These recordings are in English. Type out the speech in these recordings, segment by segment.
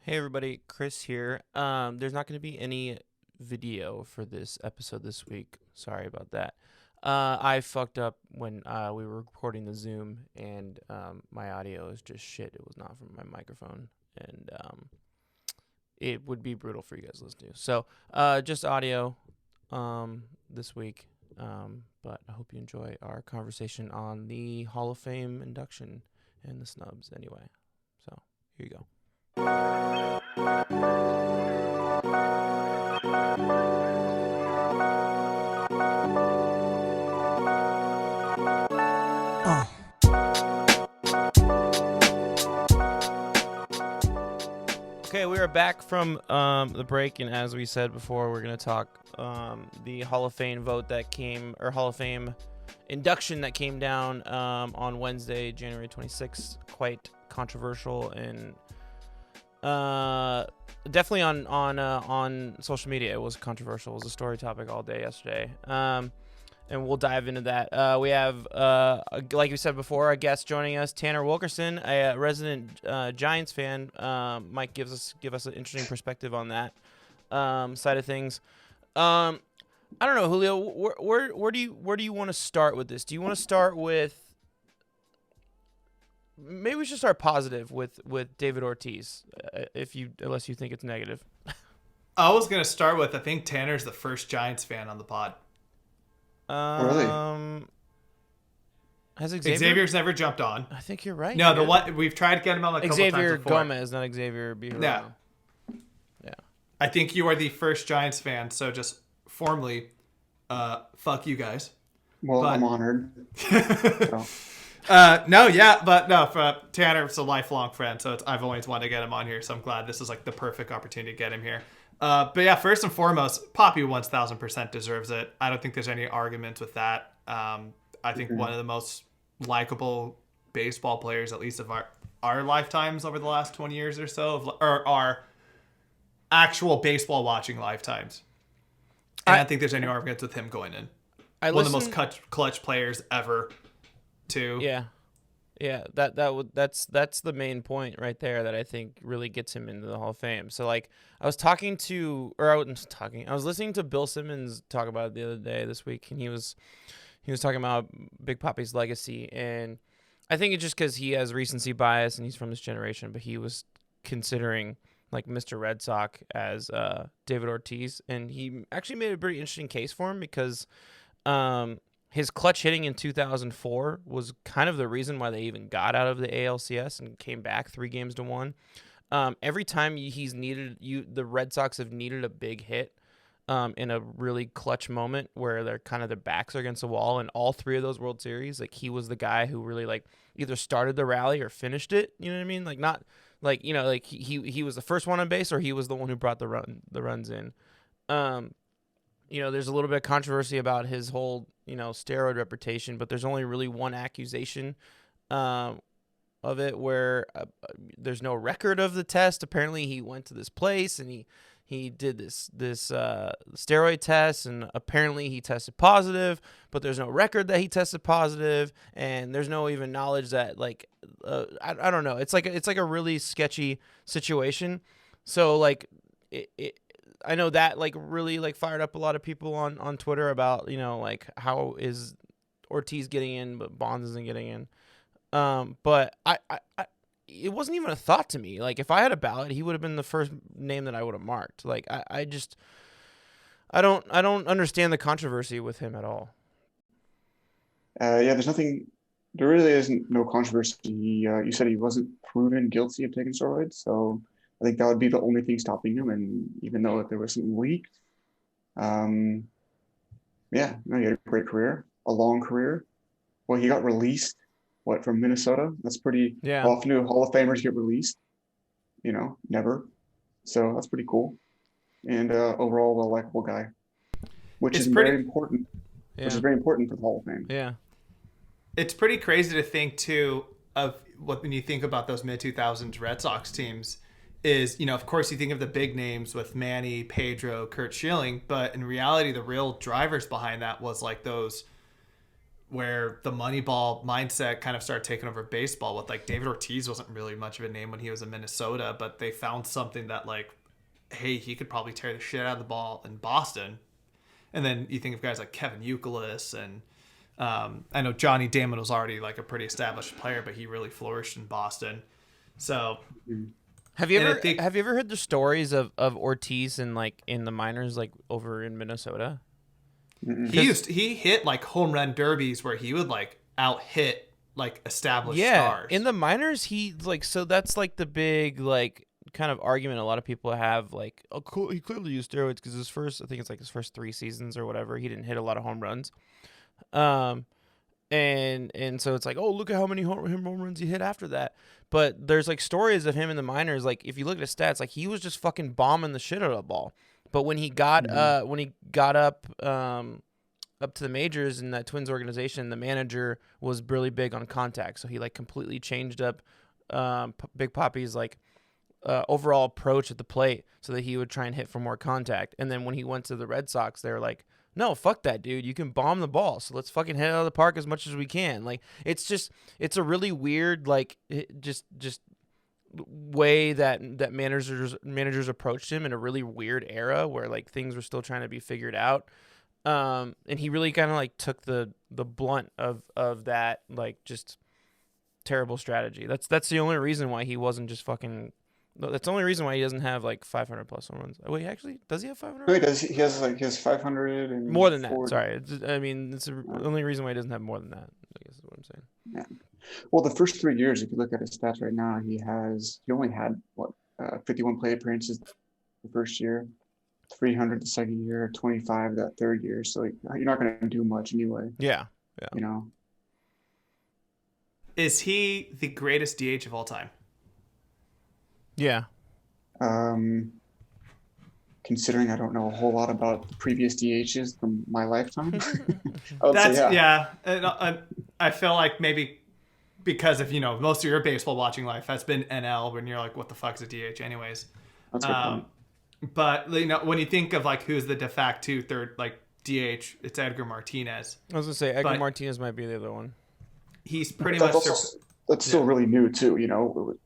Hey everybody, Chris here. There's not going to be any video for this episode this week. Sorry about that. I fucked up when we were recording the Zoom, and my audio is just shit. It was not from my microphone, and it would be brutal for you guys to listen to. So just audio this week. But I hope you enjoy our conversation on the Hall of Fame induction and the Snubs. Anyway, so here you go. Okay, we are back from the break, and as we said before, we're going to talk the Hall of Fame vote that came, or Hall of Fame induction that came down on Wednesday, January 26th. Quite controversial and definitely on social media. It was controversial. It was a story topic all day yesterday. And we'll dive into that. We have, like we said before, a guest joining us, Tanner Wilkerson, a resident Giants fan. Mike give us an interesting perspective on that side of things. I don't know, Julio. Where do you want to start with this? Do you want to start with? Maybe we should start positive with David Ortiz, unless you think it's negative. I was gonna start with I think Tanner's the first Giants fan on the pod. Really? Has Xavier's never jumped on. I think you're right. No, the one we've tried to get him on a couple times before. Xavier Gomez, not Xavier Bejarano. Yeah. I think you are the first Giants fan, so just formally, fuck you guys. Well, I'm honored. For Tanner's a lifelong friend, so I've always wanted to get him on here, so I'm glad this is like the perfect opportunity to get him here. But yeah, first and foremost, Poppy 1000% deserves it. I don't think there's any arguments with that. I think one of the most likable baseball players, at least of our lifetimes over the last 20 years or so, or our actual baseball watching lifetimes. And I don't think there's any arguments with him going in. One of the most clutch players ever, too. Yeah, that's the main point right there that I think really gets him into the Hall of Fame. So like I was listening to Bill Simmons talk about it the other day this week, and he was talking about Big Papi's legacy, and I think it's just because he has recency bias and he's from this generation, but he was considering like Mr. Red Sox as David Ortiz, and he actually made a pretty interesting case for him because his clutch hitting in 2004 was kind of the reason why they even got out of the ALCS and came back 3-1. Every time the Red Sox have needed a big hit in a really clutch moment where their backs are against the wall, and all three of those World Series, like he was the guy who really like either started the rally or finished it. You know what I mean? Like not like like he was the first one on base, or he was the one who brought the runs in. There's a little bit of controversy about his whole, steroid reputation, but there's only really one accusation of it where there's no record of the test. Apparently he went to this place and he did this steroid test, and apparently he tested positive, but there's no record that he tested positive, and there's no even knowledge that I don't know. It's like a really sketchy situation. So like I know that like really like fired up a lot of people on Twitter about, like how is Ortiz getting in, but Bonds isn't getting in. But I it wasn't even a thought to me. Like if I had a ballot, he would have been the first name that I would have marked. Like I don't understand the controversy with him at all. There really isn't no controversy. You said he wasn't proven guilty of taking steroids, so I think that would be the only thing stopping him. And even though there was some leaked, he had a great career, a long career. Well, he got released, from Minnesota? That's pretty often do Hall of Famers get released. Never. So that's pretty cool. And overall, a likable guy, which is very important. Yeah. Which is very important for the Hall of Fame. Yeah. It's pretty crazy to think, too, of when you think about those mid-2000s Red Sox teams, is, of course you think of the big names with Manny, Pedro, Curt Schilling, but in reality, the real drivers behind that was like those where the Moneyball mindset kind of started taking over baseball with like David Ortiz wasn't really much of a name when he was in Minnesota, but they found something that like, hey, he could probably tear the shit out of the ball in Boston. And then you think of guys like Kevin Youkilis and I know Johnny Damon was already like a pretty established player, but he really flourished in Boston. So have you ever heard the stories of Ortiz in like in the minors, like over in Minnesota? He hit like home run derbies where he would like out hit like established stars. In the minors he like, so that's like the big like kind of argument a lot of people have, like, oh cool, he clearly used steroids because his first, I think it's like his first 3 seasons or whatever, he didn't hit a lot of home runs. And so it's like, oh, look at how many home runs he hit after that. But there's like stories of him in the minors, like if you look at his stats, like he was just fucking bombing the shit out of the ball. But when he got up to the majors in that Twins organization, the manager was really big on contact, so he like completely changed up Big Papi's like overall approach at the plate so that he would try and hit for more contact. And then when he went to the Red Sox, they were like, no, fuck that, dude. You can bomb the ball, so let's fucking hit it out of the park as much as we can. Like, it's a really weird, like, just way that managers approached him in a really weird era where like things were still trying to be figured out. And he really kind of like took the blunt of that, like, just terrible strategy. That's the only reason why he wasn't just fucking. That's the only reason why he doesn't have like 500 plus home runs. Wait, actually, does he have 500? No, he does. He has 500 and more than that. Sorry, I mean, it's the only reason why he doesn't have more than that, I guess is what I'm saying. Yeah. Well, the first 3 years, if you look at his stats right now, he only had 51 plate appearances the first year, 300 the second year, 25 that third year. So like, you're not going to do much anyway. Yeah. You know. Is he the greatest DH of all time? Yeah. Considering I don't know a whole lot about the previous DHs from my lifetime, I feel like maybe because of most of your baseball watching life has been NL, when you're like, what the fuck is a DH, anyways? That's a good point. But when you think of like who's the de facto third like DH, it's Edgar Martinez. I was gonna say Edgar Martinez might be the other one. He's pretty much. That's still really new too.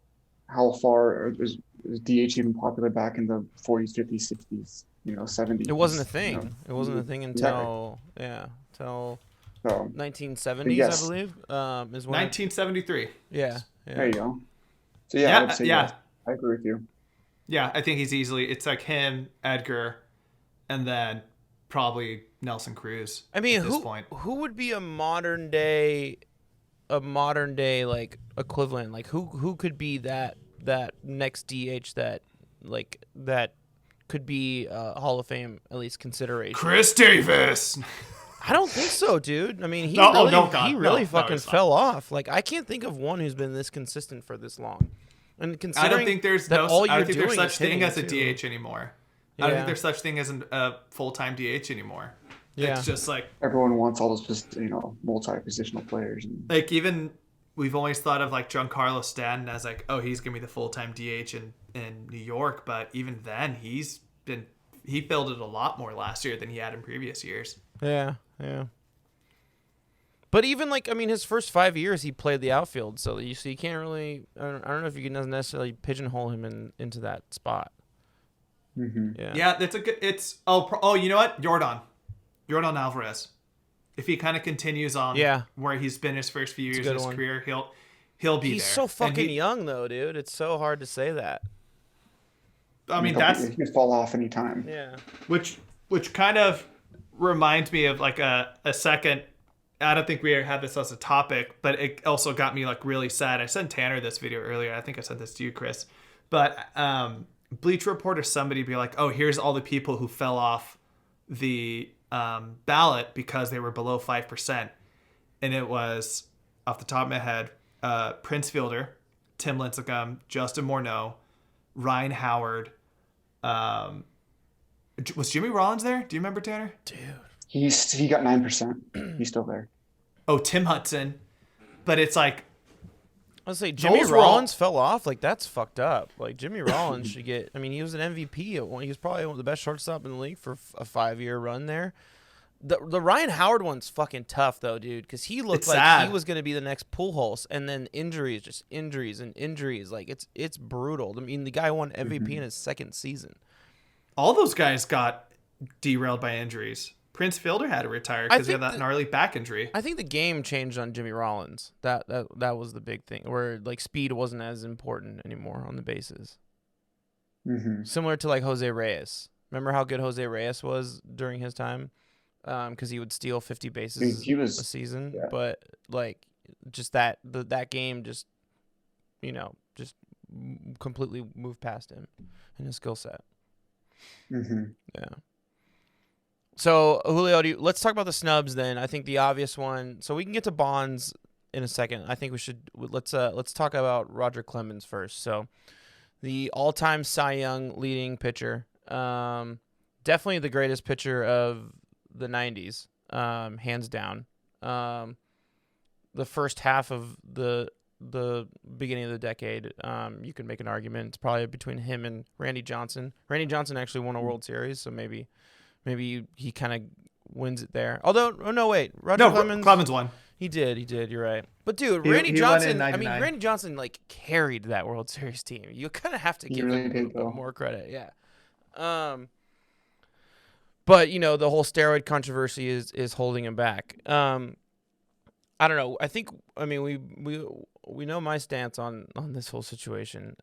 How far is DH even popular back in the 40s, 50s, 60s, 70s? It wasn't a thing. It wasn't a thing until until 1970s, yes. I believe. Is when 1973. Yeah. There you go. So I would say yes. I agree with you. Yeah, I think he's easily. It's like him, Edgar, and then probably Nelson Cruz. I mean, at this point, who would be a modern day like equivalent? Like who could be that next DH that could be Hall of Fame at least consideration? Chris Davis. I don't think so, dude. I mean, he really fucking fell off. Like, I can't think of one who's been this consistent for this long. And considering I don't think there's such thing as a DH anymore. Yeah. I don't think there's such thing as a full-time DH anymore. Yeah. It's just like everyone wants all those just multi-positional players. Like, even we've always thought of like Giancarlo Stanton as like, oh, he's gonna be the full-time DH in New York, but even then he filled it a lot more last year than he had in previous years. Yeah. But even like, I mean, his first 5 years he played the outfield, so you can't really. I don't know if you can necessarily pigeonhole him into that spot. Mm-hmm. Yeah, that's a good. It's you know what, Yordan Alvarez. If he kind of continues on where he's been his first few years of his career, he'll be there. He's so fucking young though, dude. It's so hard to say that. I mean, he could fall off anytime. Yeah. Which kind of reminds me of like a second. I don't think we had this as a topic, but it also got me like really sad. I sent Tanner this video earlier. I think I sent this to you, Chris. But Bleacher Report or somebody be like, oh, here's all the people who fell off the ballot because they were below 5%. And it was, off the top of my head, Prince Fielder, Tim Lincecum, Justin Morneau, Ryan Howard. Was Jimmy Rollins there? Do you remember, Tanner? Dude. He got 9%. He's still there. Oh, Tim Hudson. But it's like, I'll say Jimmy Rollins fell off. Like, that's fucked up. Like, Jimmy Rollins should get. I mean, he was an MVP. He was probably one of the best shortstop in the league for a 5-year run there. The Ryan Howard one's fucking tough though, dude, because he looked It's like he sad. was gonna be the next Pujols, and then injuries, just injuries and injuries. Like it's brutal. I mean, the guy won MVP in his second season. All those guys got derailed by injuries. Prince Fielder had to retire I because he had think that gnarly back injury. I think the game changed on Jimmy Rollins. That was the big thing, where like speed wasn't as important anymore on the bases. Mm-hmm. Similar to like Jose Reyes. Remember how good Jose Reyes was during his time? Because he would steal 50 bases He a was, season, yeah. but like just that game just just completely moved past him and his skill set. Mm-hmm. Yeah. So Julio, let's talk about the snubs then. I think the obvious one. So we can get to Bonds in a second. I think we should let's talk about Roger Clemens first. So the all-time Cy Young leading pitcher, definitely the greatest pitcher of the '90s, hands down. The first half of the beginning of the decade, you can make an argument. It's probably between him and Randy Johnson. Randy Johnson actually won a World Series, so maybe he kind of wins it there. Although, oh no, wait, Roger Clemens won. He did. You're right. But dude, He Randy won in Johnson. I mean, 99. Randy Johnson like carried that World Series team. You kind of have to He give really him a did, little bit though. more credit. Yeah. But the whole steroid controversy is holding him back. I don't know. I mean, we know my stance on this whole situation.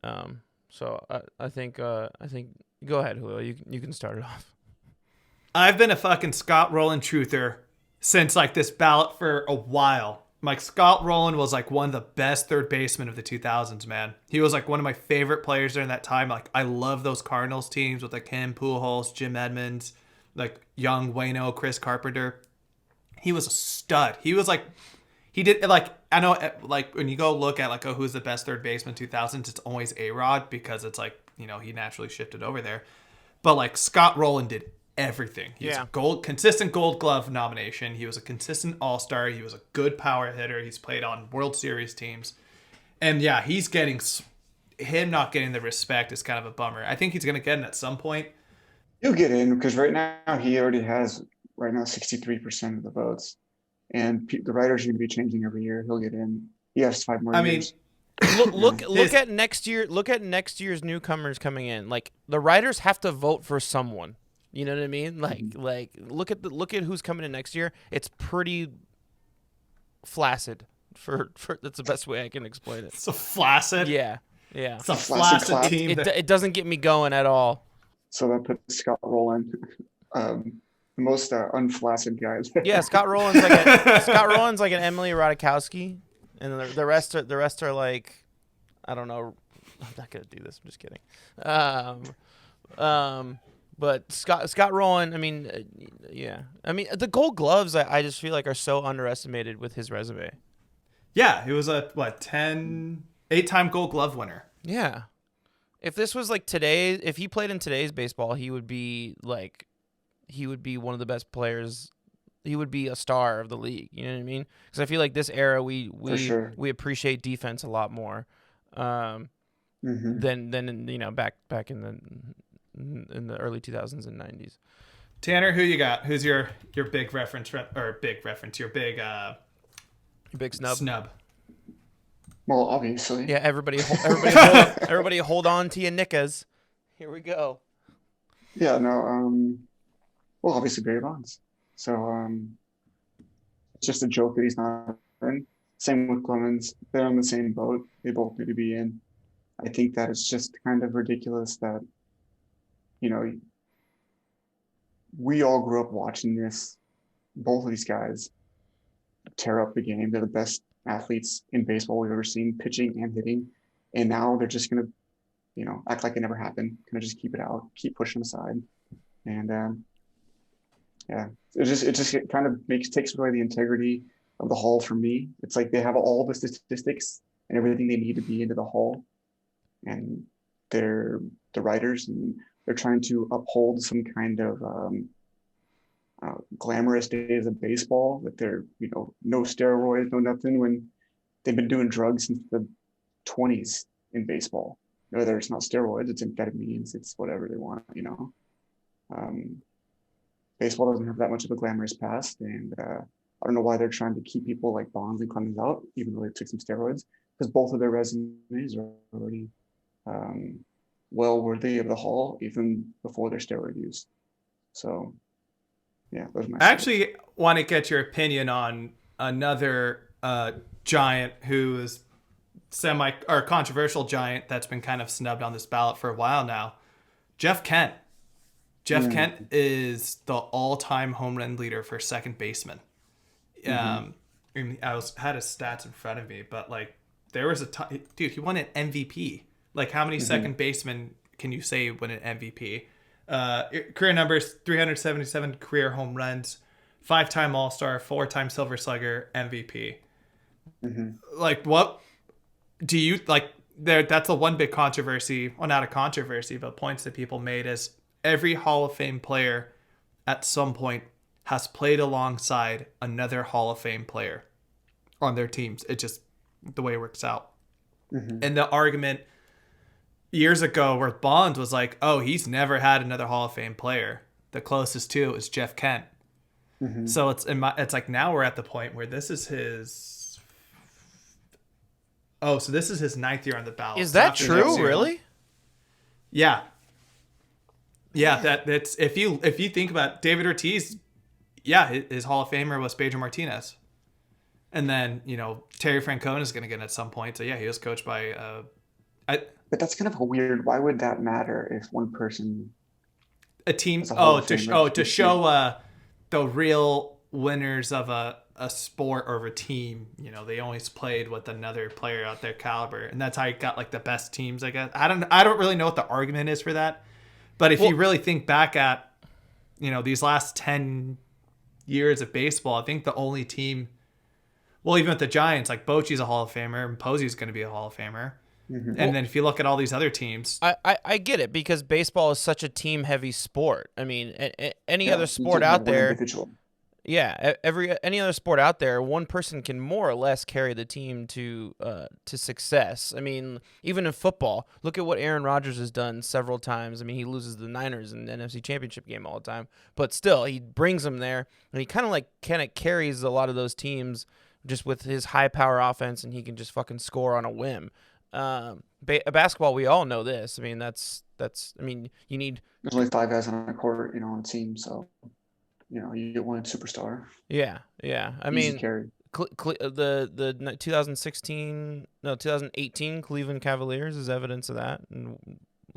So I think go ahead, Julio. You can start it off. I've been a fucking Scott Rowland truther since like this ballot for a while. Like Scott Rowland was like one of the best third basemen of the 2000s, man. He was like one of my favorite players during that time. Like I love those Cardinals teams with like him, Pujols, Jim Edmonds, like young Waino, Chris Carpenter. He was a stud. He was like, he did like, I know like when you go look at like, oh, who's the best third baseman 2000s, it's always A-Rod because it's like, he naturally shifted over there. But like Scott Rowland did everything. He was a consistent Gold Glove nomination. He was a consistent All-Star. He was a good power hitter. He's played on World Series teams. And yeah, him not getting the respect is kind of a bummer. I think he's going to get it at some point. He'll get in because right now he already has 63% of the votes, and the writers are going to be changing every year. He'll get in. He has 5 more years. Look at next year. Look at next year's newcomers coming in. Like the writers have to vote for someone. You know what I mean? Like look at who's coming in next year. It's pretty flaccid. For that's the best way I can explain it. So flaccid. Yeah. It's a flaccid team. It doesn't get me going at all. So that puts Scott Rowland, the most unflaccid guys. Yeah, Scott Rowland's like an Emily Ratajkowski, and the rest are like, I don't know. I'm not gonna do this. I'm just kidding. But Scott Rowland, I mean, yeah. I mean, the Gold Gloves, I just feel like are so underestimated with his resume. Yeah, he was a 8-time Gold Glove winner. Yeah. If this was like today, if he played in today's baseball, he would be one of the best players. He would be a star of the league. You know what I mean? Because I feel like this era, we appreciate defense a lot more than back in the early 2000s and 90s. Tanner, who you got? Who's your big reference or big reference? Your big snub. Well, obviously. Yeah, everybody hold on to your knickers. Here we go. Yeah, no. Well, obviously Barry Bonds. So it's just a joke that he's not in. Same with Clemens. They're on the same boat. They both need to be in. I think that it's just kind of ridiculous that, we all grew up watching this. Both of these guys tear up the game. They're the best athletes in baseball we've ever seen, pitching and hitting. And now they're just going to, act like it never happened. Kind of just keep it out, keep pushing aside. And it just kind of takes away the integrity of the Hall for me. It's like they have all the statistics and everything they need to be into the Hall. And they're the writers, and they're trying to uphold some kind of glamorous days of baseball, that they're, no steroids, no nothing, when they've been doing drugs since the 20s in baseball. Whether it's not steroids, it's amphetamines, it's whatever they want, baseball doesn't have that much of a glamorous past, and I don't know why they're trying to keep people like Bonds and Clemens out, even though they took some steroids, because both of their resumes are already well worthy of the Hall, even before their steroid use. So, yeah, those are my. I actually want to get your opinion on another giant who is controversial giant that's been kind of snubbed on this ballot for a while now. Jeff Kent. Jeff Kent is the all-time home run leader for second baseman. I had his stats in front of me, but like there was dude, he won an MVP. Like how many second basemen can you say win an MVP? Career numbers: 377 career home runs, 5-time All-Star, 4-time Silver Slugger, MVP. Like what do you like? That's the one big controversy. Well, not a controversy, but points that people made is every Hall of Fame player at some point has played alongside another Hall of Fame player on their teams. It just the way it works out. And the argument years ago where Bonds was like, oh, he's never had another Hall of Fame player. The closest to is Jeff Kent. So it's like now we're at the point where this is his. Oh, so this is his 9th year on the ballot. Is that true? Really? Yeah. Yeah, that's if you think about David Ortiz, yeah, his Hall of Famer was Pedro Martinez. And then, Terry Francona is going to get it at some point. So yeah, he was coached by But that's kind of a weird. Why would that matter if one person? A team. To show the real winners of a sport or of a team. They always played with another player out their caliber, and that's how you got like the best teams. I guess I don't really know what the argument is for that, but if you really think back at these last 10 years of baseball, I think the only team. Well, even with the Giants, like Bochy's a Hall of Famer, and Posey's going to be a Hall of Famer. And then if you look at all these other teams, I get it because baseball is such a team-heavy sport. I mean, any other sport out there, any other sport out there, one person can more or less carry the team to success. I mean, even in football, look at what Aaron Rodgers has done several times. I mean, he loses the Niners in the NFC Championship game all the time, but still, he brings them there, and he kind of carries a lot of those teams just with his high-power offense, and he can just fucking score on a whim. Basketball, we all know this. I mean, that's. I mean, you need. There's only 5 guys on a court, on a team, so you get one superstar. Yeah. I mean, carry. The 2018 Cleveland Cavaliers is evidence of that, and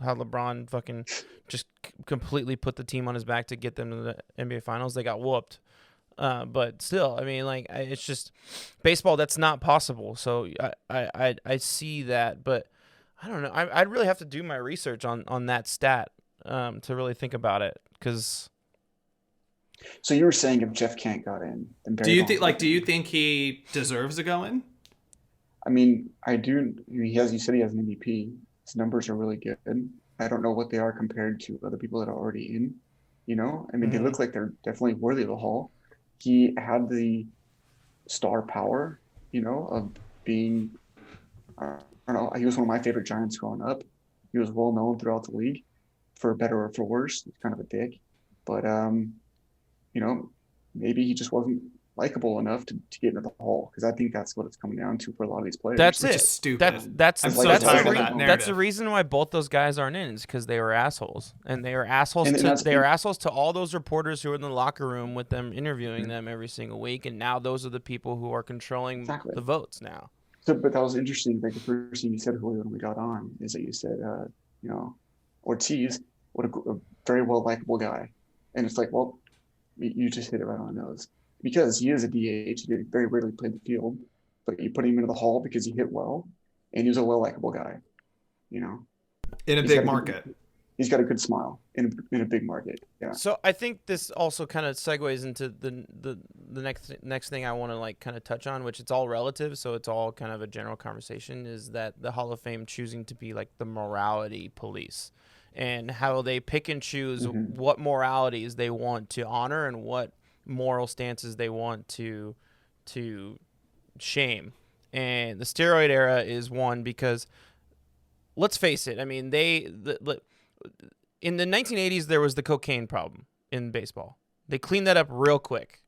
how LeBron fucking just completely put the team on his back to get them to the NBA Finals. They got whooped. But still, I mean, like, it's just baseball. That's not possible. So I see that, but I don't know. I'd really have to do my research on that stat to really think about it. Because. So you were saying if Jeff Kent got in, then do you think he deserves to go in? I mean, I do. You said he has an MVP. His numbers are really good. I don't know what they are compared to other people that are already in. I mean, they look like they're definitely worthy of the Hall. He had the star power, of being, I don't know, he was one of my favorite Giants growing up. He was well known throughout the league, for better or for worse. He's kind of a dick. But, maybe he just wasn't likable enough to get into the Hall, because I think that's what it's coming down to for a lot of these players. That's which it. Is stupid. That's I'm so tired of that narrative. That's the reason why both those guys aren't in, is because they were assholes, and they were assholes to all those reporters who were in the locker room with them, interviewing them every single week, and now those are the people who are controlling the votes now. So, but that was interesting. Like the first thing you said, Julio, when we got on, is that you said, Ortiz, what a very well likable guy, and it's like, well, you just hit it right on the nose. Because he is a DH, he very rarely played the field, but you put him into the Hall because he hit well, and he was a well-likable guy, In a big market. He's got a good smile in a big market, yeah. So I think this also kind of segues into the next thing I want to kind of touch on, which it's all relative, so it's all kind of a general conversation, is that the Hall of Fame choosing to be like the morality police, and how they pick and choose what moralities they want to honor and what moral stances they want to shame. And the steroid era is one, because let's face it, I mean, in the 1980s there was the cocaine problem in baseball. They cleaned that up real quick.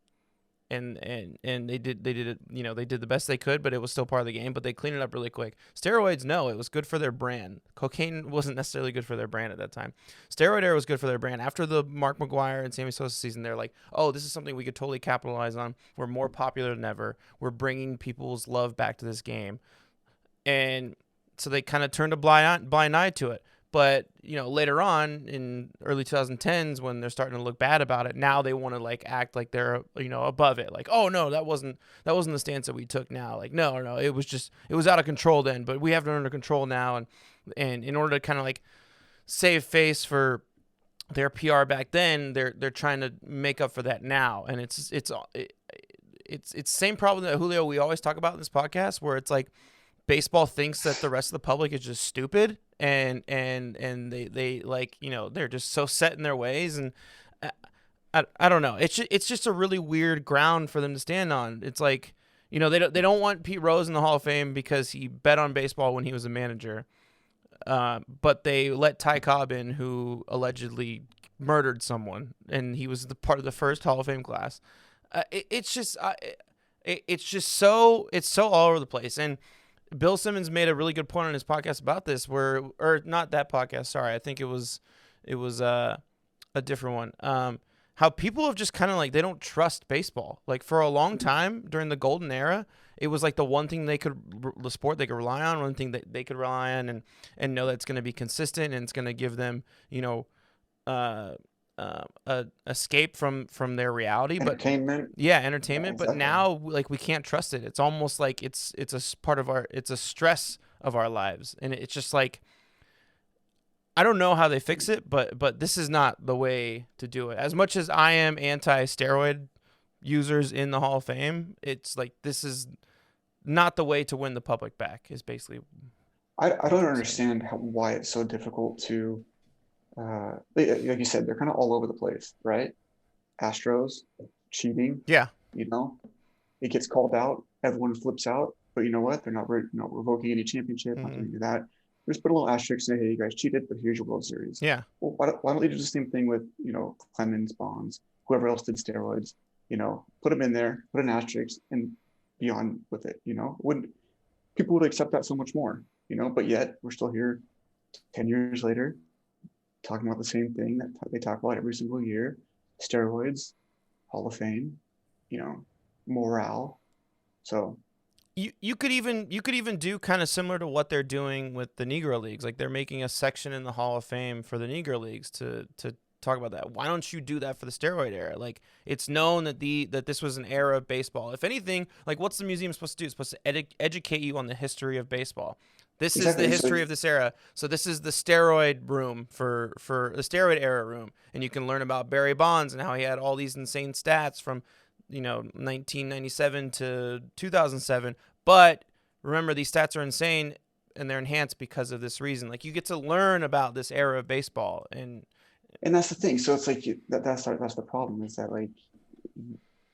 And they did it, they did the best they could, but it was still part of the game, but they cleaned it up really quick. Steroids, no, it was good for their brand. Cocaine wasn't necessarily good for their brand at that time. Steroid era was good for their brand. After the Mark McGwire and Sammy Sosa season, they're like, oh, this is something we could totally capitalize on. We're more popular than ever. We're bringing people's love back to this game. And so they kind of turned a blind eye to it. But, later on in early 2010s, when they're starting to look bad about it, now they want to like act like they're, above it. Like, oh no, that wasn't the stance that we took now. Like, no, it was out of control then, but we have it under control now. And in order to kind of like save face for their PR back then, they're trying to make up for that now. And it's the same problem that Julio, we always talk about in this podcast, where it's like baseball thinks that the rest of the public is just stupid. And they like, they're just so set in their ways. And I don't know. It's just a really weird ground for them to stand on. It's like, they don't want Pete Rose in the Hall of Fame because he bet on baseball when he was a manager. But they let Ty Cobb in, who allegedly murdered someone, and he was the part of the first Hall of Fame class. It's so all over the place. And Bill Simmons made a really good point on his podcast about this, or not that podcast. Sorry, I think it was a different one. How people have just kind of like, they don't trust baseball. Like for a long time during the golden era, it was like the one thing the sport they could rely on, one thing that they could rely on and know that's going to be consistent and it's going to give them, escape from their reality, entertainment. Entertainment. Yeah, but exactly. now, like, we can't trust it. It's almost like it's a stress of our lives, and it's just like, I don't know how they fix it, but this is not the way to do it. As much as I am anti-steroid users in the Hall of Fame, it's like, this is not the way to win the public back. Is basically. I don't understand why it's so difficult to. Like you said, they're kind of all over the place, right? Astros cheating. Yeah. It gets called out. Everyone flips out. But you know what? They're not revoking any championship. Not going to do that. Just put a little asterisk and say, hey, you guys cheated, but here's your World Series. Yeah. Well, why don't they do the same thing with, Clemens, Bonds, whoever else did steroids? Put them in there, put an asterisk, and be on with it. People would accept that so much more. But yet we're still here 10 years later talking about the same thing that they talk about every single year: steroids, Hall of Fame, morale. So you could even do kind of similar to what they're doing with the Negro Leagues. Like, they're making a section in the Hall of Fame for the Negro Leagues to talk about that. Why don't you do that for the steroid era? Like, it's known that this was an era of baseball. If anything, like, what's the museum supposed to do? It's supposed to educate you on the history of baseball. This is the history of this era. So this is the steroid room for the steroid era room. And you can learn about Barry Bonds and how he had all these insane stats from, 1997 to 2007. But remember, these stats are insane and they're enhanced because of this reason. Like, you get to learn about this era of baseball. And that's the thing. So it's like that's the problem, is that, like,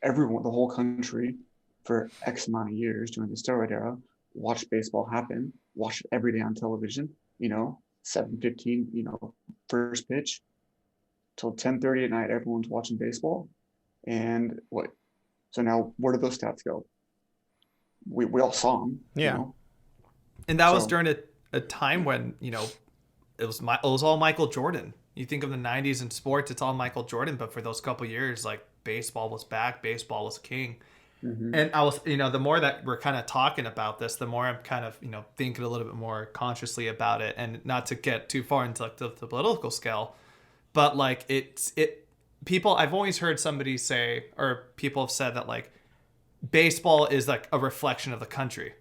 everyone, the whole country, for X amount of years during the steroid era, watched baseball happen, watched it every day on television, 7:15, first pitch till 10:30 at night, everyone's watching baseball. And what? So now where did those stats go? We all saw them. Yeah. And that was during a time when, it was all Michael Jordan. You think of the 90s in sports, it's all Michael Jordan. But for those couple years, like, baseball was back, baseball was king. Mm-hmm. And I was, the more that we're kind of talking about this, the more I'm kind of, thinking a little bit more consciously about it, and not to get too far into, like, the political scale, but, like, people, I've always heard somebody say, or people have said that, like, baseball is like a reflection of the country,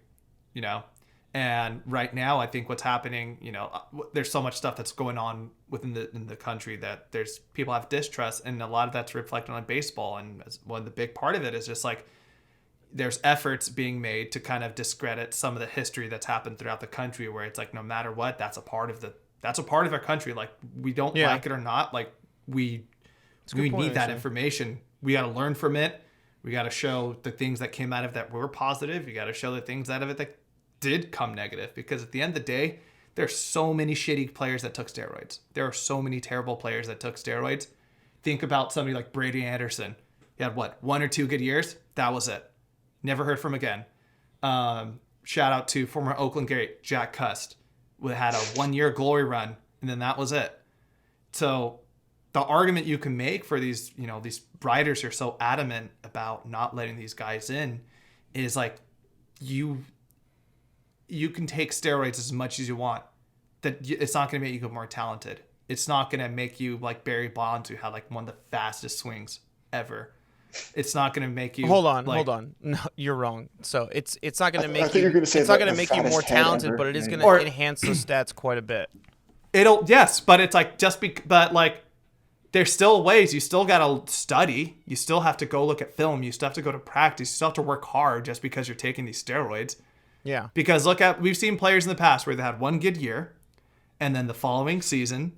and right now I think what's happening, there's so much stuff that's going on in the country that there's people have distrust, and a lot of that's reflected on baseball. And one of the big part of it is just like, there's efforts being made to kind of discredit some of the history that's happened throughout the country, where it's like, no matter what, that's a part of our country. Like, we don't like it or not, like, we need that information. We got to learn from it. We got to show the things that came out of that were positive. You got to show the things out of it that did come negative, because at the end of the day, there's so many shitty players that took steroids. There are so many terrible players that took steroids. Think about somebody like Brady Anderson. He had what, 1 or 2 good years? That was it. Never heard from again. Shout out to former Oakland great Jack Cust. We had a 1-year glory run, and then that was it. So the argument you can make for these, these writers who are so adamant about not letting these guys in is like, you can take steroids as much as you want. That it's not going to make you more talented. It's not going to make you like Barry Bonds, who had like one of the fastest swings ever. It's not going to make you. Hold on. No, you're wrong. So it's not going to make you. It's not going to make you more talented, but it is going to enhance those stats quite a bit. Yes, but it's like but like there's still ways. You still got to study. You still have to go look at film. You still have to go to practice. You still have to work hard just because you're taking these steroids. Yeah. Because we've seen players in the past where they had one good year, and then the following season,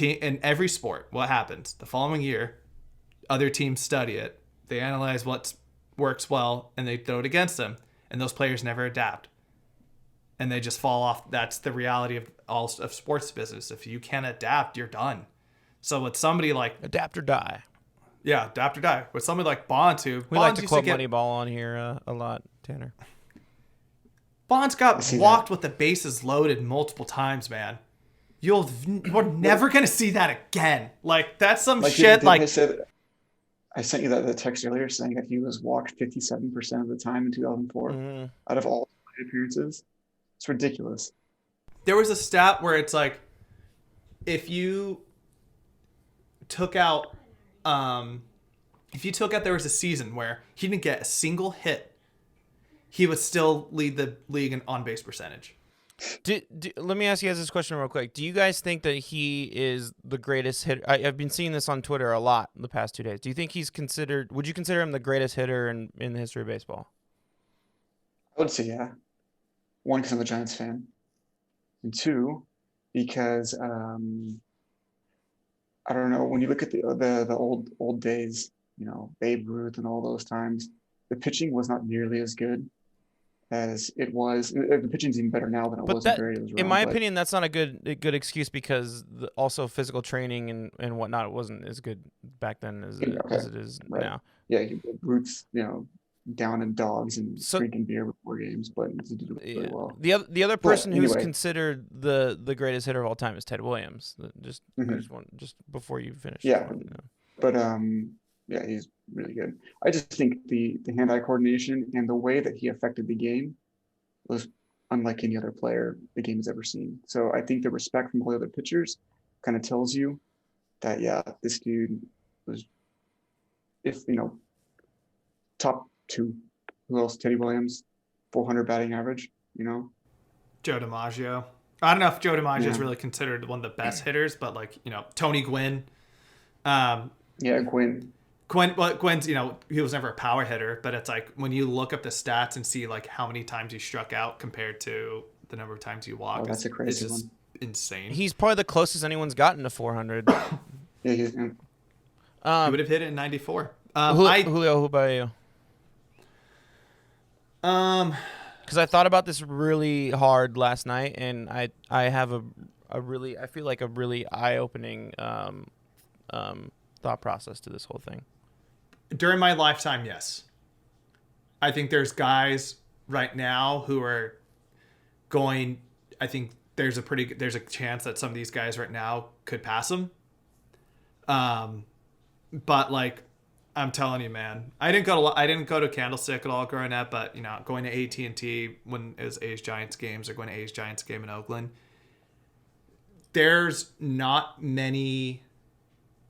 in every sport, what happens? The following year, other teams study it. They analyze what works well, and they throw it against them. And those players never adapt. And they just fall off. That's the reality of all of sports business. If you can't adapt, you're done. So with somebody like... Adapt or die. Yeah, adapt or die. With somebody like Bonds, who... We like to quote Moneyball on here a lot, Tanner. Bonds got walked with the bases loaded multiple times, man. You're never going to see that again. Like, that's some shit like... I sent you the text earlier saying that he was walked 57% of the time in 2004 out of all appearances. It's ridiculous. There was a stat where it's like, if you took out, there was a season where he didn't get a single hit, he would still lead the league in on-base percentage. Let me ask you guys this question real quick. Do you guys think that he is the greatest hitter? I've been seeing this on Twitter a lot the past 2 days. Do you think would you consider him the greatest hitter in the history of baseball? I would say yeah. 1, because I'm a Giants fan. And 2, because I don't know, when you look at the old days, Babe Ruth and all those times, the pitching was not nearly as good as it was. The pitching's even better now than it was in Barry was around. In my opinion, that's not a good excuse, because also physical training and whatnot wasn't as good back then as it is now. Yeah, Roots, down in dogs and drinking beer before games, but he did it really well. The other person who's considered the greatest hitter of all time is Ted Williams. Just before you finish. Yeah, but yeah, he's really good. I just think the hand-eye coordination and the way that he affected the game was unlike any other player the game has ever seen. So I think the respect from all the other pitchers kind of tells you that, yeah, this dude was, top 2. Who else? Teddy Williams, 400 batting average, Joe DiMaggio. I don't know if Joe DiMaggio is really considered one of the best hitters, but Tony Gwynn. Gwynn. Gwen's, he was never a power hitter, but it's like when you look up the stats and see like how many times he struck out compared to the number of times he walked, that's a crazy it's just one. Insane. He's probably the closest anyone's gotten to 400. Yeah, he would have hit it in 94. Julio, who about you? Because I thought about this really hard last night, and I have I feel like a really eye-opening thought process to this whole thing. During my lifetime, yes. I think there's guys right now who are going. I think there's a chance that some of these guys right now could pass him. But like, I'm telling you, man, I didn't go to Candlestick at all growing up, but going to AT&T when it was A's Giants games or going to A's Giants game in Oakland, there's not many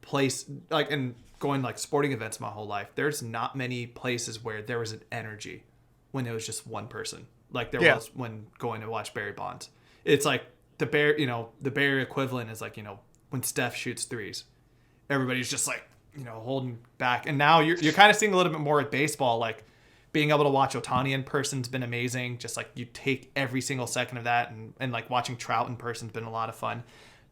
place and going like sporting events my whole life, there's not many places where there was an energy when it was just one person like there was when going to watch Barry Bonds. It's like the Barry equivalent is like when Steph shoots threes, everybody's just like holding back. And now you're kind of seeing a little bit more at baseball, like being able to watch Ohtani in person's been amazing. Just like you take every single second of that, and like watching Trout in person's been a lot of fun.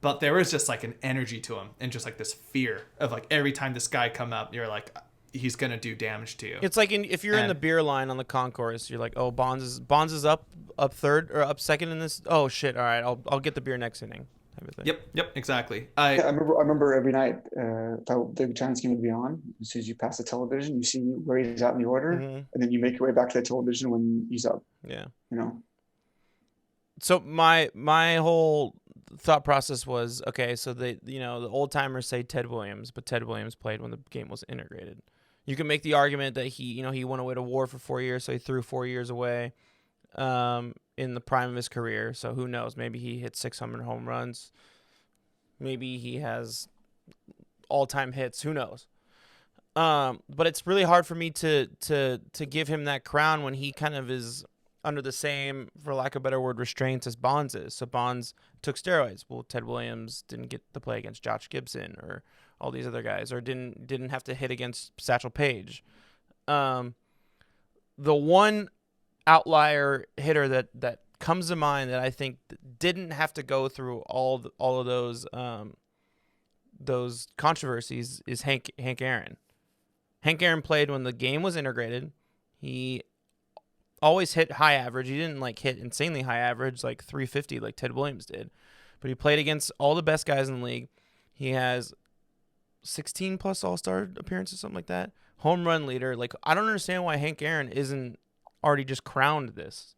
But there was just like an energy to him and just like this fear of like every time this guy come up, you're like, he's going to do damage to you. It's like if you're in the beer line on the concourse, you're like, oh, Bonds is up third or up second in this. Oh shit. All right. I'll get the beer next inning. type of thing. Yep, exactly. Yeah, I remember every night the Giants game would be on. As soon as you pass the television, you see where he's at in the order, and then you make your way back to the television when he's up. Yeah. You know. So my whole thought process was, okay, so the old timers say Ted Williams, but Ted Williams played when the game was integrated. You can make the argument that he went away to war for 4 years, so he threw 4 years away in the prime of his career. So who knows? Maybe he hit 600 home runs. Maybe he has all-time hits. Who knows? But it's really hard for me to give him that crown when he kind of is under the same, for lack of a better word, restraints as Bonds is. So Bonds took steroids. Well, Ted Williams didn't get to play against Josh Gibson or all these other guys, or didn't have to hit against Satchel Paige. The one outlier hitter that comes to mind that I think didn't have to go through all of those controversies is Hank Aaron. Hank Aaron played when the game was integrated. He always hit high average. He didn't hit insanely high average like 350 like Ted Williams did, but he played against all the best guys in the league. He has 16 plus All-Star appearances, something like that. Home run leader. I don't understand why Hank Aaron isn't already just crowned this.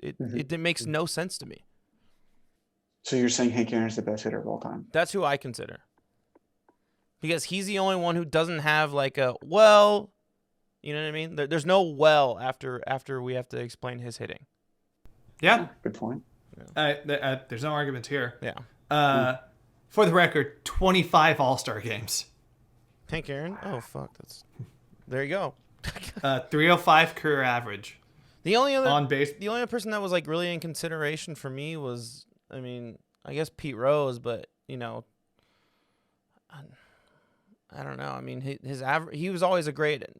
It makes no sense to me. So you're saying Hank Aaron's the best hitter of all time? That's who I consider. Because he's the only one who doesn't have a well, you know what I mean? There's no well after we have to explain his hitting. Yeah. Good point. There's no arguments here. Yeah. For the record, 25 All-Star games. Hank Aaron? Oh, fuck. There you go. 305 career average. The only other on base. The only other person that was really in consideration for me was, I guess Pete Rose, but I don't know. His average. He was always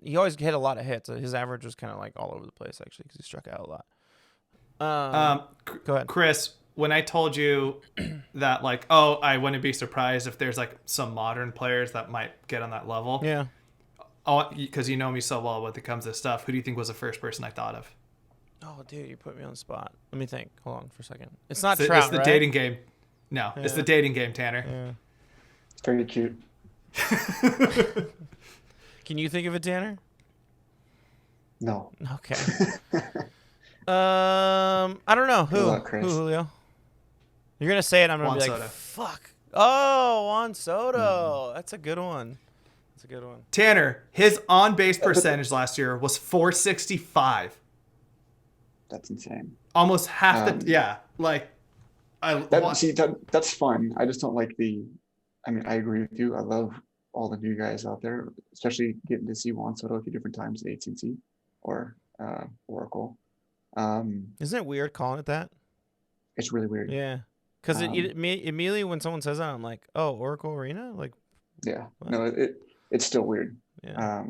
he always hit a lot of hits. His average was kind of all over the place actually because he struck out a lot. Go ahead, Chris. When I told you that, I wouldn't be surprised if there's some modern players that might get on that level. Yeah. Because you know me so well when it comes to this stuff. Who do you think was the first person I thought of? Oh, dude, you put me on the spot. Let me think. Hold on for a second. It's not Trout, Trout, it's the right? dating game. No, Yeah. It's the dating game, Tanner. Yeah. It's very cute. Can you think of it, Tanner? No. Okay. I don't know. Good luck, Chris. Who, Julio? You're going to say it, I'm going to be Juan like, Soto. fuck. Oh, Juan Soto. That's a good one. That's a good one. Tanner, his on-base percentage last year was .465. That's insane. Almost half the... Yeah. That's fun. I just don't like I agree with you. I love all the new guys out there, especially getting to see Juan Soto a few different times at AT&T or Oracle. Isn't it weird calling it that? It's really weird. Yeah. Because immediately when someone says that, I'm like, oh, Oracle Arena? Yeah. What? No, it's still weird. Yeah.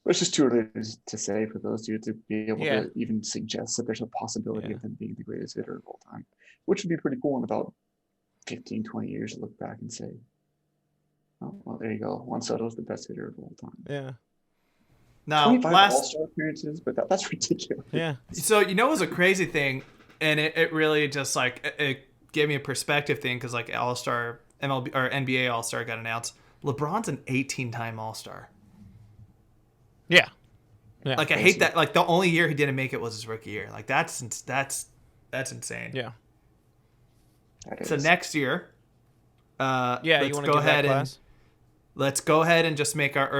But it's just too early to say for those two to be able Yeah. to even suggest that there's a possibility Yeah. of them being the greatest hitter of all time, which would be pretty cool in about 15, 20 years to look back and say, oh, well, there you go. Juan Soto's the best hitter of all time. Yeah. Now, 25 All-Star appearances, but that's ridiculous. Yeah. So, it was a crazy thing, and it really just, it gave me a perspective thing, because, All-Star, MLB, or NBA All-Star got announced. LeBron's an 18-time All-Star. Yeah. Yeah. I hate that. The only year he didn't make it was his rookie year. That's insane. Yeah. So next year, Yeah, let's you want go to give ahead that and class? let's go ahead and just make our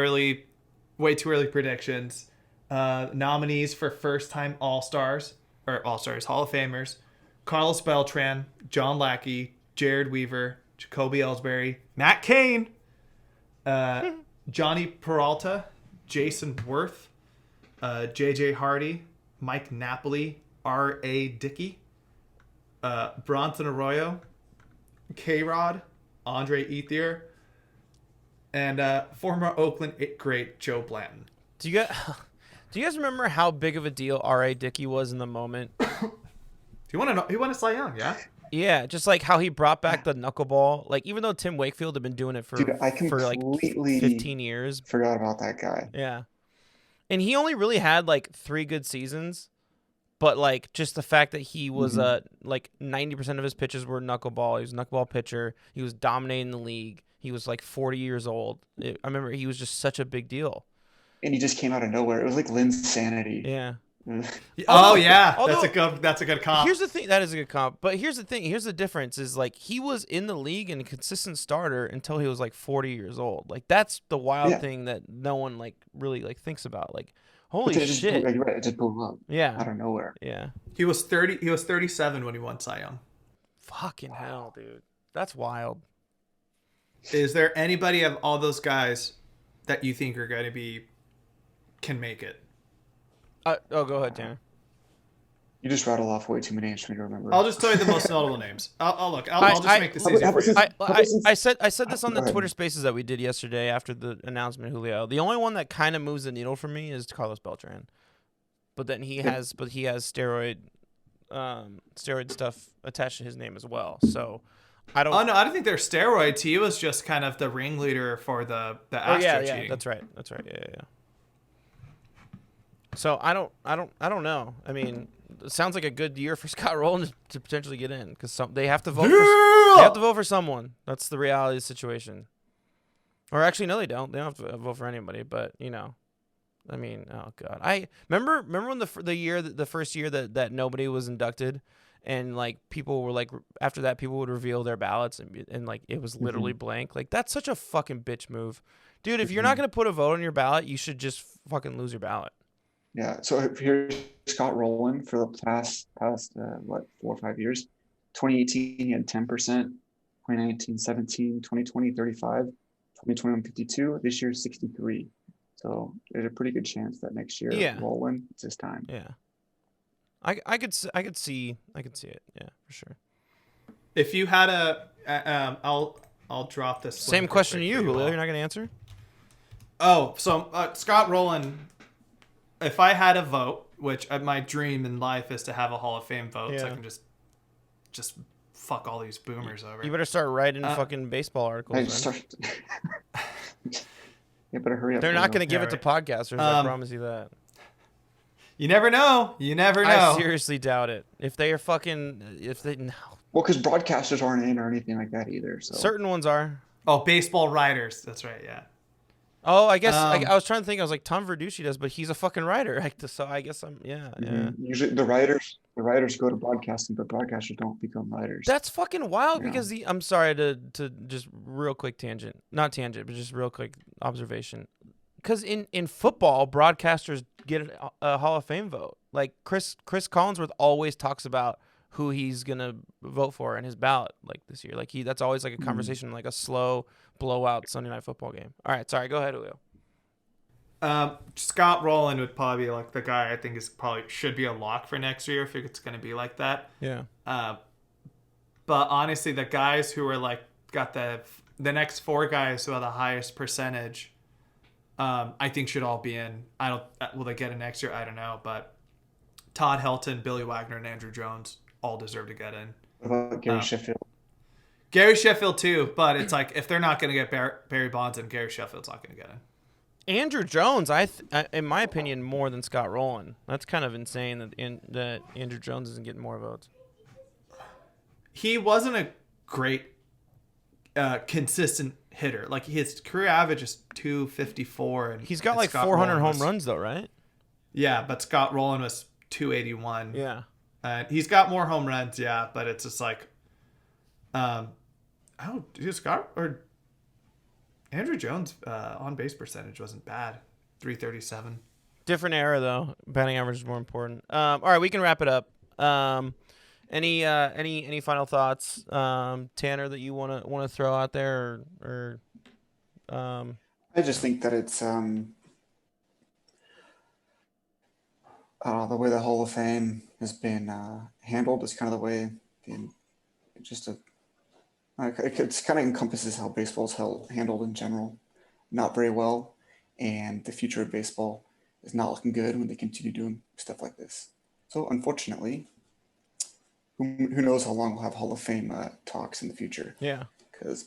way too early predictions. Nominees for first-time All-Stars or All-Stars Hall of Famers: Carlos Beltran, John Lackey, Jared Weaver, Jacoby Ellsbury, Matt Cain, Johnny Peralta, Jason Worth, J.J. Hardy, Mike Napoli, R.A. Dickey, Bronson Arroyo, K-Rod, Andre Ethier, and former Oakland great Joe Blanton. Do you guys remember how big of a deal R.A. Dickey was in the moment? Do you want to know? He won a Cy Young, yeah? Yeah, just how he brought back the knuckleball. Even though Tim Wakefield had been doing it for 15 years. Forgot about that guy. Yeah. And he only really had 3 good seasons. But like just the fact that he was Mhm. like 90% of his pitches were knuckleball. He was a knuckleball pitcher. He was dominating the league. He was like 40 years old. I remember he was just such a big deal. And he just came out of nowhere. It was like Lynn's sanity. Yeah. Oh Although yeah, although that's a good comp. here's the thing, that is a good comp. But here's the thing, here's the difference is like he was in the league and a consistent starter until he was like 40 years old. Like that's the wild Yeah. thing that no one like really like thinks about. Like But holy then it just, shit. you're right, it just blew up Yeah. out of nowhere. Yeah. He was 30. He was 37 when he won Cy Young. Fucking hell, dude. That's wild. Is there anybody of all those guys that you think are going to be can make it? Go ahead, Tanner. You just rattle off way too many names for me to remember. I'll just tell you the most notable names. I'll look. I'll just make this How easy about for you. I said this on the Go ahead. Twitter Spaces that we did yesterday after the announcement, Julio. The only one that kind of moves the needle for me is Carlos Beltran, but then he has steroid stuff attached to his name as well. So I don't. Oh no, I don't think they're steroids. He was just kind of the ringleader for the Astro cheating. That's right. Yeah. So I don't know. I mean, it sounds like a good year for Scott Rowland to potentially get in because they have to vote. They have to vote for someone. That's the reality of the situation. Or actually, no, they don't. They don't have to vote for anybody. But I mean, oh god, I remember when the first year that nobody was inducted, and like people were like after that people would reveal their ballots and like it was literally blank. Like that's such a fucking bitch move, dude. If you're not gonna put a vote on your ballot, you should just fucking lose your ballot. Yeah, so here's Scott Rowland for the past 4 or 5 years. 2018 he had 10%, 2019 17, 2020 35, 2021 52. This year 63. So there's a pretty good chance that next year Rowland it's his time. Yeah, I could see it. Yeah, for sure. If you had I'll drop this. Same question to you, Julio. You're not gonna answer? Oh, so Scott Rowland. If I had a vote, which my dream in life is to have a Hall of Fame vote, so I can just fuck all these boomers over. You better start writing fucking baseball articles. You better hurry up. They're not going to give it to podcasters. I promise you that. You never know. You never know. I seriously doubt it. If they are no. Well, because broadcasters aren't in or anything like that either. So certain ones are. Oh, baseball writers. That's right. Yeah. Oh, I guess I was trying to think. I was like, Tom Verducci does, but he's a fucking writer. So I guess yeah. Usually the writers go to broadcasting, but broadcasters don't become writers. That's fucking wild because I'm sorry to just real quick not tangent, but just real quick observation. Because in football, broadcasters get a Hall of Fame vote. Like Chris Collinsworth always talks about who he's gonna vote for in his ballot like this year. Like that's always like a conversation, like a slow blowout Sunday Night Football game. All right, sorry, go ahead, Julio. Scott Rowland would probably be like the guy I think should be a lock for next year if it's going to be like that. Yeah. But honestly, the guys who are like got the next 4 guys who have the highest percentage, I think should all be in. Will they get in next year? I don't know, but Todd Helton, Billy Wagner, and Andrew Jones all deserve to get in. What about Gary Sheffield? Gary Sheffield too, but it's like if they're not going to get Barry Bonds in, Gary Sheffield's not going to get in. Andrew Jones, in my opinion, more than Scott Rowland. That's kind of insane that Andrew Jones isn't getting more votes. He wasn't a great, consistent hitter. Like his career average is 254, and he's got like 400 home runs though, right? Yeah, but Scott Rowland was 281. Yeah, he's got more home runs. Yeah, but it's just like, Scott or Andrew Jones' on base percentage wasn't bad, 337. Different era though. Batting average is more important. All right, we can wrap it up. Any final thoughts, Tanner, that you wanna throw out there, or I just think that it's the way the Hall of Fame has been handled is kind of the way it's kind of encompasses how baseball's handled in general, not very well, and the future of baseball is not looking good when they continue doing stuff like this. So unfortunately, who knows how long we'll have Hall of Fame talks in the future? Yeah, because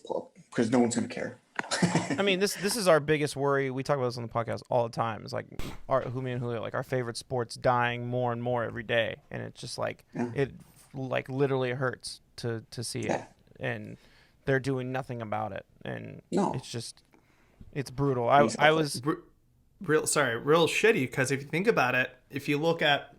no one's going to care. I mean, this is our biggest worry. We talk about this on the podcast all the time. It's like me and Julio, like our favorite sports dying more and more every day, and it's just like it like literally hurts to see it, and they're doing nothing about it, and it's brutal. I was real shitty, because if you think about it, if you look at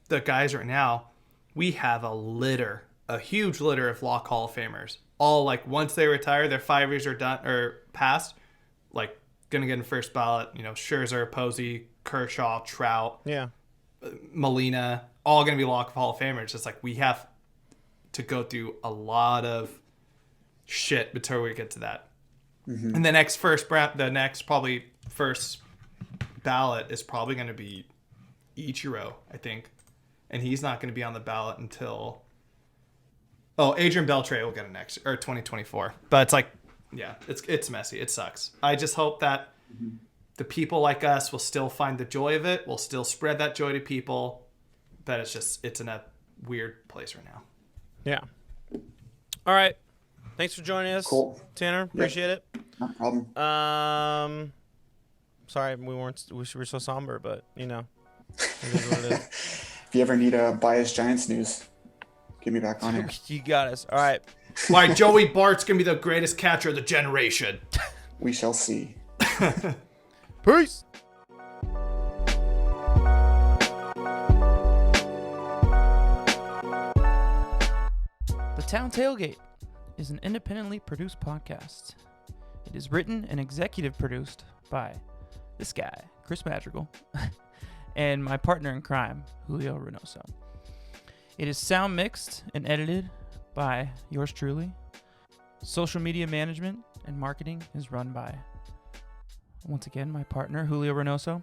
the guys right now, we have a huge litter of Lock Hall of Famers. All like once they retire, their 5 years are done or past, like gonna get in first ballot. You know, Scherzer, Posey, Kershaw, Trout, Molina, all gonna be Lock Hall of Famers. It's like we have to go through a lot of shit before we get to that. Mm-hmm. And the next first ballot is probably gonna be Ichiro, I think, and he's not gonna be on the ballot until. Oh, Adrian Beltre will get it next or 2024. But it's like, it's messy. It sucks. I just hope that the people like us will still find the joy of it. We'll still spread that joy to people. But it's in a weird place right now. Yeah. All right. Thanks for joining us, Tanner. Appreciate it. No problem. Sorry we were so somber, but it is what it is. If you ever need a biased Giants news, get me back on here. You got us. All right. Why Joey Bart's gonna be the greatest catcher of the generation. We shall see. Peace. The Town Tailgate is an independently produced podcast. It is written and executive produced by this guy, Chris Madrigal, and my partner in crime, Julio Reynoso. It is sound mixed and edited by yours truly. Social media management and marketing is run by, once again, my partner, Julio Reynoso.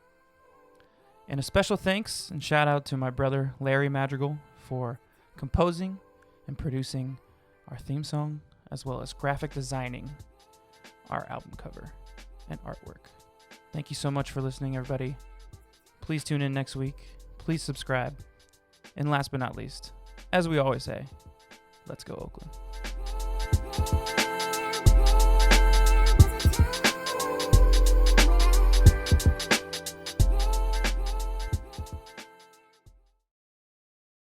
And a special thanks and shout out to my brother, Larry Madrigal, for composing and producing our theme song, as well as graphic designing our album cover and artwork. Thank you so much for listening, everybody. Please tune in next week. Please subscribe. And last but not least, as we always say, let's go Oakland.